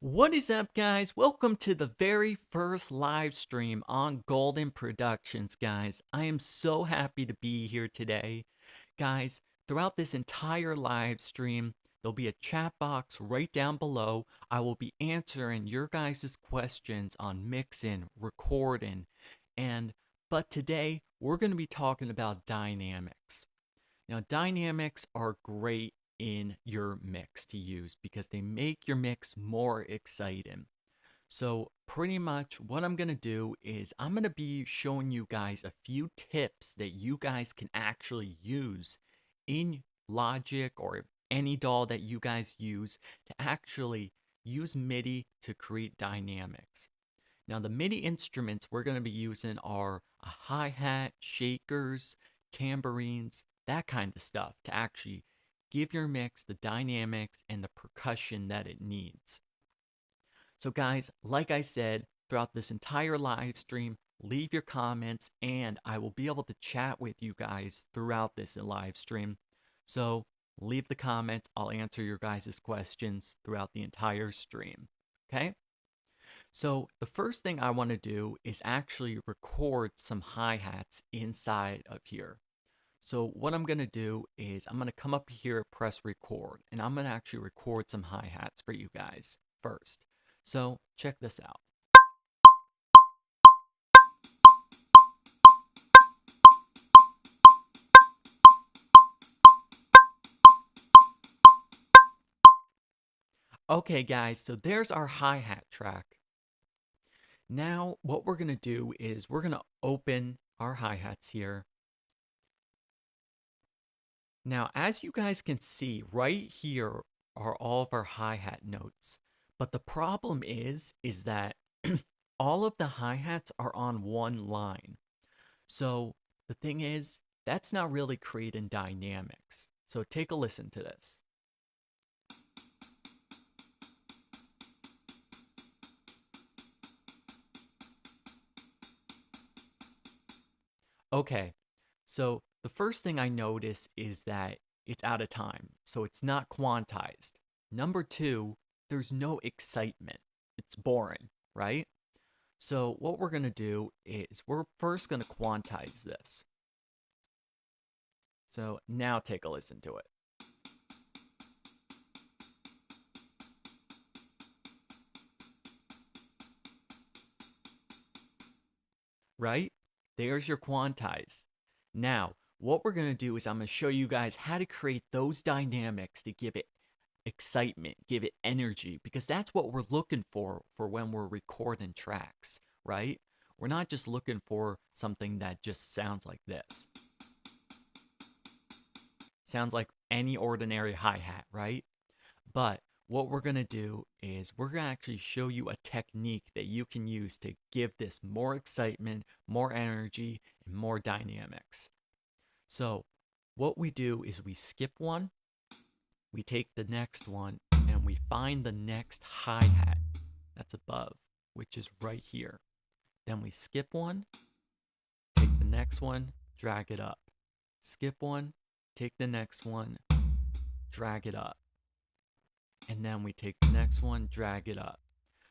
What is up, guys? Welcome to the very first live stream on Golden Productions, guys. I am so happy to be here today. Guys, throughout this entire live stream, there'll be a chat box right down below. I will be answering your guys' questions on mixing, recording, and but today we're going to be talking about dynamics. Now, dynamics are great in your mix to use because they make your mix more exciting. So, pretty much what I'm going to do is I'm going to be showing you guys a few tips that you guys can actually use in Logic or any DAW that you guys use to actually use Midi to create dynamics. Now, the Midi instruments we're going to be using are a hi-hat, shakers, tambourines, that kind of stuff to actually give your mix the dynamics and the percussion that it needs. So, guys, like I said, throughout this entire live stream, leave your comments and I will be able to chat with you guys throughout this live stream. So, leave the comments. I'll answer your guys' questions throughout the entire stream. Okay? So the first thing I want to do is actually record some hi-hats inside of here. So what I'm going to do is I'm going to come up here, press record, and I'm going to actually record some hi-hats for you guys first. So check this out. Okay, guys, so there's our hi-hat track. Now what we're going to do is we're going to open our hi-hats here. Now, as you guys can see, right here are all of our hi-hat notes. But the problem is that all of the hi-hats are on one line. So the thing is, that's not really creating dynamics. So take a listen to this. Okay, so the first thing I notice is that it's out of time, so it's not quantized. Number two, there's no excitement. It's boring, right? So what we're going to do is we're first going to quantize this. So now take a listen to it. Right? There's your quantize. Now, what we're going to do is I'm going to show you guys how to create those dynamics to give it excitement, give it energy, because that's what we're looking for when we're recording tracks, right? We're not just looking for something that just sounds like this. Sounds like any ordinary hi-hat, right? But what we're going to do is we're going to actually show you a technique that you can use to give this more excitement, more energy, and more dynamics. So what we do is we skip one, we take the next one, and we find the next hi-hat that's above, which is right here. Then we skip one, take the next one, drag it up. Skip one, take the next one, drag it up. And then we take the next one, drag it up.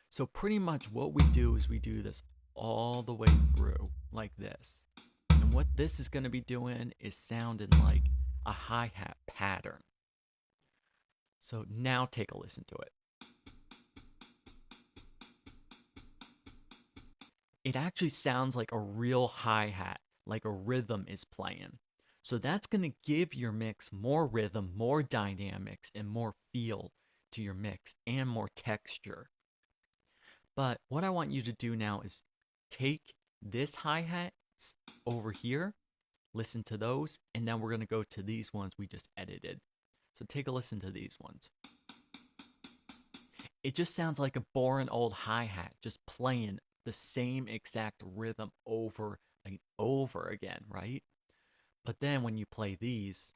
So pretty much what we do is we do this all the way through like this. And what this is going to be doing is sounding like a hi-hat pattern. So now take a listen to it. It actually sounds like a real hi-hat, like a rhythm is playing. So that's going to give your mix more rhythm, more dynamics, and more feel to your mix and more texture. But what I want you to do now is take this hi-hats over here, listen to those, and then we're going to go to these ones we just edited. So take a listen to these ones. It just sounds like a boring old hi-hat just playing the same exact rhythm over and over again, right? But then when you play these,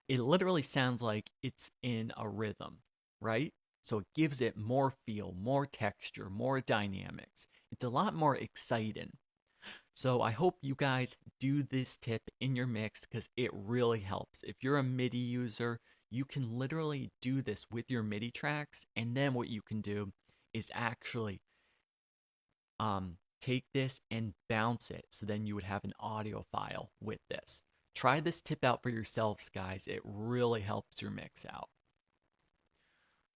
it literally sounds like it's in a rhythm, right? So it gives it more feel, more texture, more dynamics. It's a lot more exciting. So I hope you guys do this tip in your mix because it really helps. If you're a MIDI user, you can literally do this with your MIDI tracks, and then what you can do is actually take this and bounce it, so then you would have an audio file with this. Try this tip out for yourselves, guys. It really helps your mix out.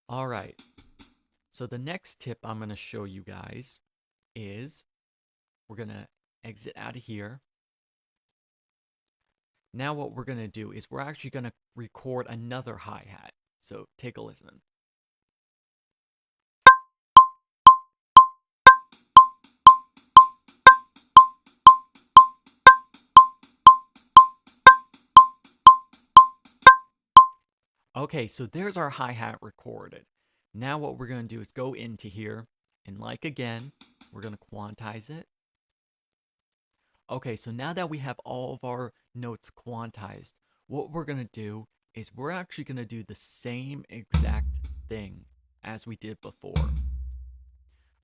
All right, so the next tip I'm going to show you guys is we're going to exit out of here. Now what we're going to do is we're actually going to record another hi-hat. So take a listen. Okay, so there's our hi-hat recorded. Now what we're going to do is go into here, and like again, we're going to quantize it. Okay, so now that we have all of our notes quantized, what we're going to do is we're actually going to do the same exact thing as we did before.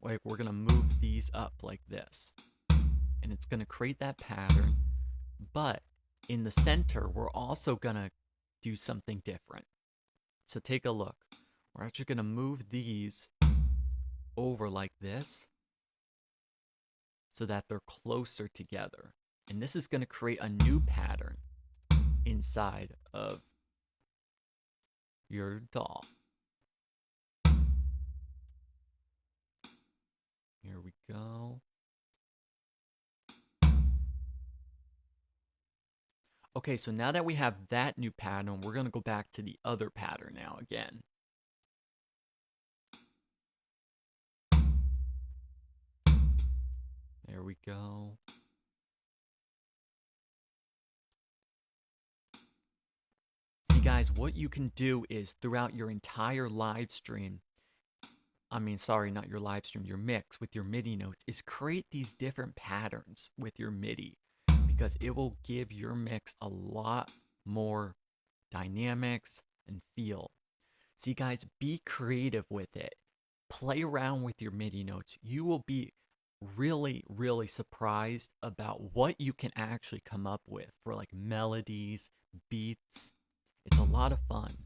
Like, we're going to move these up like this, and it's going to create that pattern. But in the center, we're also going to do something different. So take a look. We're actually going to move these over like this so that they're closer together. And this is going to create a new pattern inside of your doll. Here we go. Okay, so now that we have that new pattern, we're going to go back to the other pattern now again. There we go. See, guys, what you can do is throughout your entire live stream, not your live stream, your mix with your MIDI notes, is create these different patterns with your MIDI, because it will give your mix a lot more dynamics and feel. See, guys, be creative with it. Play around with your MIDI notes. You will be really, really surprised about what you can actually come up with for like melodies, beats. It's a lot of fun.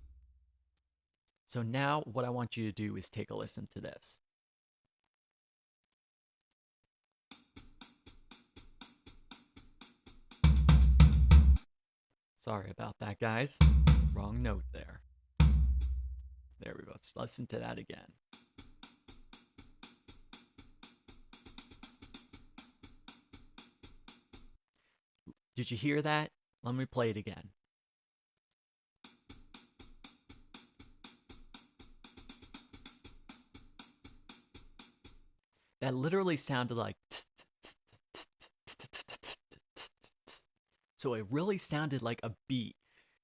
So now what I want you to do is take a listen to this. Sorry about that, guys. Wrong note there. There we go. Let's listen to that again. Did you hear that? Let me play it again. That literally sounded like so it really sounded like a beat.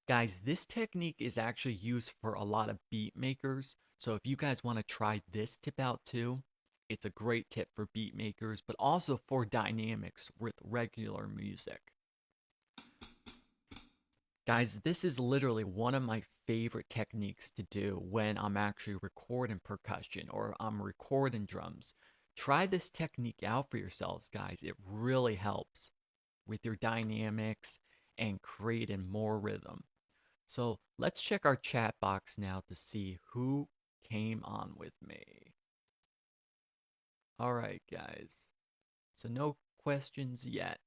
Guys, this technique is actually used for a lot of beat makers. So if you guys want to try this tip out too, it's a great tip for beat makers, but also for dynamics with regular music. Guys, this is literally one of my favorite techniques to do when I'm actually recording percussion or I'm recording drums. Try this technique out for yourselves, guys. It really helps with your dynamics and creating more rhythm. So let's check our chat box now to see who came on with me. All right, guys. So no questions yet.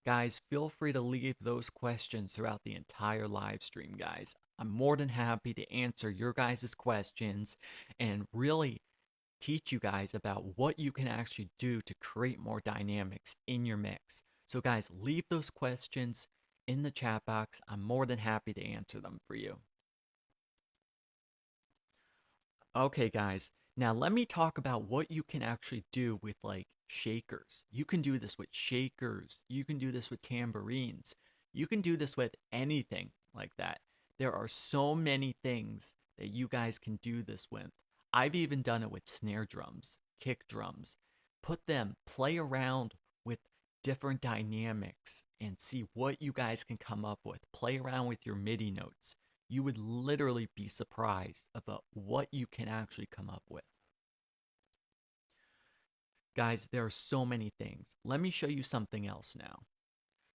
Guys, feel free to leave those questions throughout the entire live stream, guys. I'm more than happy to answer your guys' questions and really teach you guys about what you can actually do to create more dynamics in your mix. So guys, leave those questions in the chat box. I'm more than happy to answer them for you. Okay, guys. Now let me talk about what you can actually do with like shakers. You can do this with shakers. You can do this with tambourines. You can do this with anything like that. There are so many things that you guys can do this with. I've even done it with snare drums, kick drums. Put them, play around with different dynamics and see what you guys can come up with. Play around with your MIDI notes. You would literally be surprised about what you can actually come up with. Guys, there are so many things. Let me show you something else now.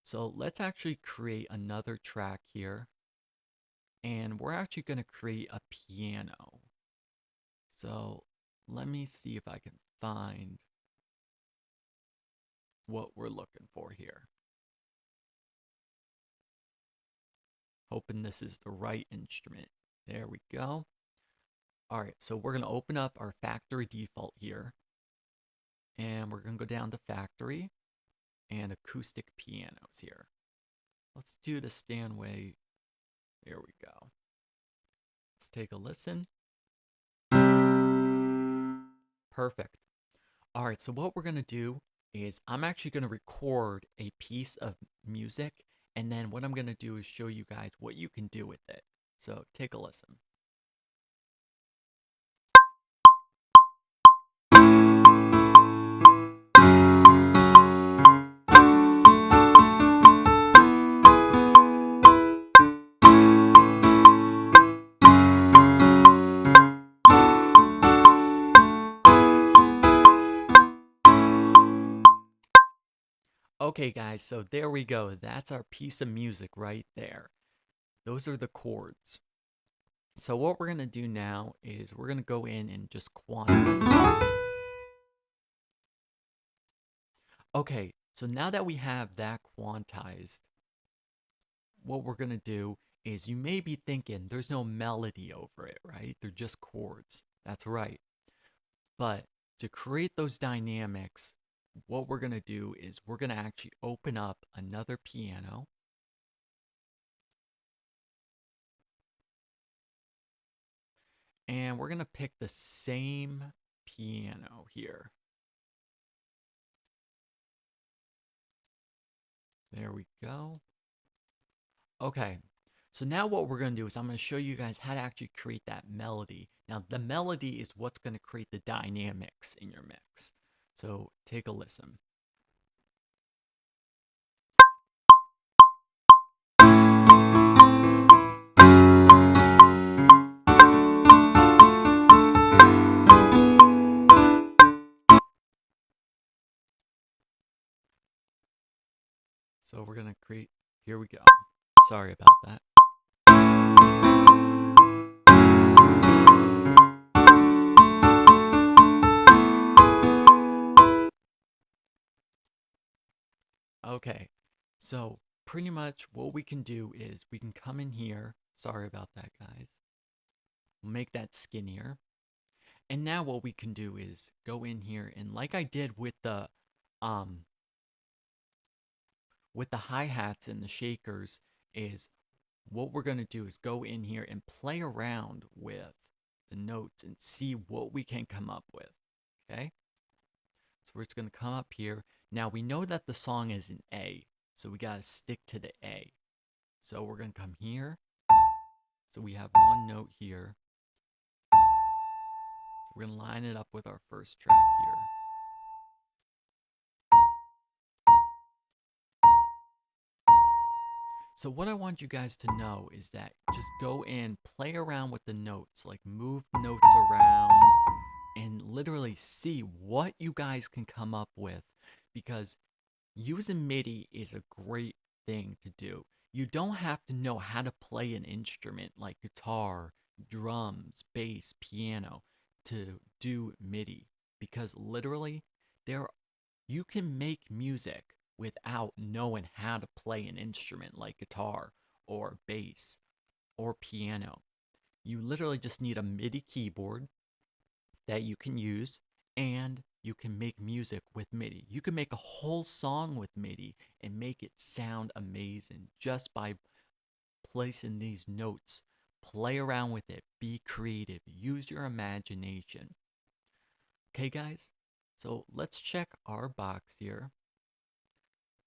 So let's actually create another track here. and we're actually going to create a piano. So let me see if I can find what we're looking for here. Hoping this is the right instrument. There we go. All right, so we're going to open up our factory default here. And we're going to go down to factory and acoustic pianos here. Let's do the Stanway. There we go. Let's take a listen. Perfect. All right, so what we're going to do is I'm actually going to record a piece of music, and then what I'm going to do is show you guys what you can do with it. So take a listen. Okay, guys, so there we go. That's our piece of music right there. Those are the chords. So what we're going to do now is we're going to go in and just quantize this. Okay, so now that we have that quantized, what we're going to do is you may be thinking there's no melody over it, right? They're just chords. That's right. But to create those dynamics, what we're going to do is we're going to actually open up another piano. And we're going to pick the same piano here. There we go. Okay, so now what we're going to do is I'm going to show you guys how to actually create that melody. Now, the melody is what's going to create the dynamics in your mix. So take a listen. So we're going to create, here we go. Sorry about that. Okay, so pretty much what we can do is we can come in here. Sorry about that, guys. We'll make that skinnier. And now what we can do is go in here and like I did um with the hi-hats and the shakers is what we're going to do is go in here and play around with the notes and see what we can come up with. Okay? So we're just going to come up here. Now we know that the song is an A, so we got to stick to the A. So we're going to come here. So we have one note here. So we're going to line it up with our first track here. So what I want you guys to know is that just go in, play around with the notes, like move notes around and literally see what you guys can come up with, because using MIDI is a great thing to do. You don't have to know how to play an instrument like guitar, drums, bass, piano to do MIDI, because literally there you can make music without knowing how to play an instrument like guitar or bass or piano. You literally just need a MIDI keyboard that you can use, and you can make music with MIDI. You can make a whole song with MIDI and make it sound amazing just by placing these notes. Play around with it, be creative, use your imagination. Okay, guys? So let's check our box here.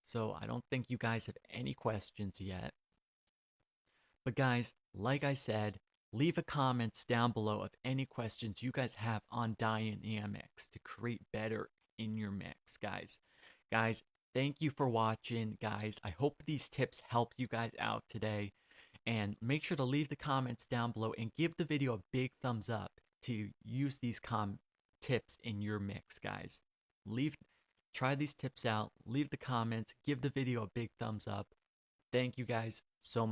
So I don't think you guys have any questions yet. But guys, like I said, leave a comments down below of any questions you guys have on dynamics to create better in your mix, guys. Guys, thank you for watching, guys. I hope these tips helped you guys out today. And make sure to leave the comments down below and give the video a big thumbs up to use these tips in your mix, guys. Try these tips out, leave the comments, give the video a big thumbs up. Thank you guys so much.